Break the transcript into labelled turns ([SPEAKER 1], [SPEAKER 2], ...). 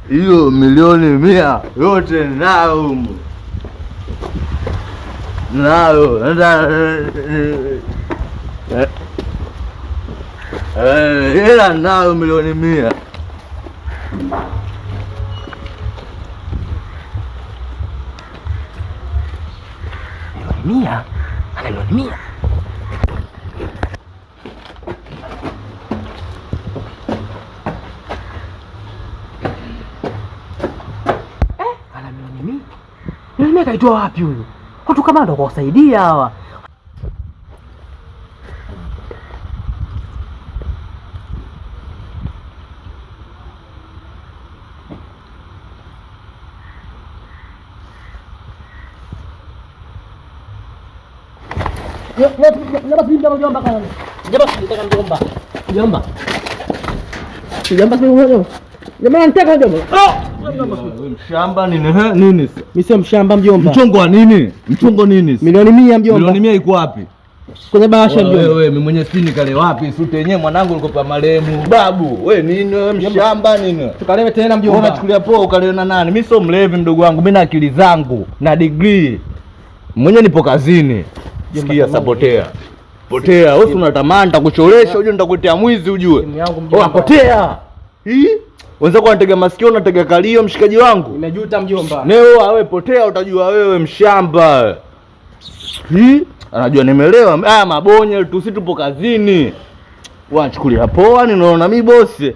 [SPEAKER 1] hiyo milioni 100 yote nayo hela nayo milioni 100.
[SPEAKER 2] Milioni 100? Ana milioni 100? Ana milioni 100? Milioni 100 kaitoa wapi huyu? Watu kama ndo kuwasaidia hawa.
[SPEAKER 1] Mshamba nini?
[SPEAKER 2] Mimi sio mshamba mjomba.
[SPEAKER 1] Mchongo wa nini? Mchongo nini?
[SPEAKER 2] Milioni 100 mjomba.
[SPEAKER 1] Milioni 100 iko wapi?
[SPEAKER 2] Kwenye bahasha mjomba.
[SPEAKER 1] Wewe mimi mwenye sini kale wapi? Sute yenyewe mwanangu nilikopa marehemu babu. Wewe nini wewe mshamba nini?
[SPEAKER 2] Tukalewe tena mjomba.
[SPEAKER 1] Wewe unachukulia poa ukalewe na nani? Mimi sio mlevi mdogo wangu. Mimi na akili zangu na degree. Mwenye nipo kazini. Sikia sapotea. Potea. Wewe unatamani nitakuchoresha uje nitakuletea mwizi ujue. Oh, potea. Hii? Wenzako wanatega masikio unatega kalio mshikaji wangu.
[SPEAKER 2] Nimejuta mjomba.
[SPEAKER 1] Leo wewe potea utajua wewe mshamba. Hii? Anajua nimelewa. Mabonye tu si tupo kazini. Wanachukulia poa ninaona mimi bosi.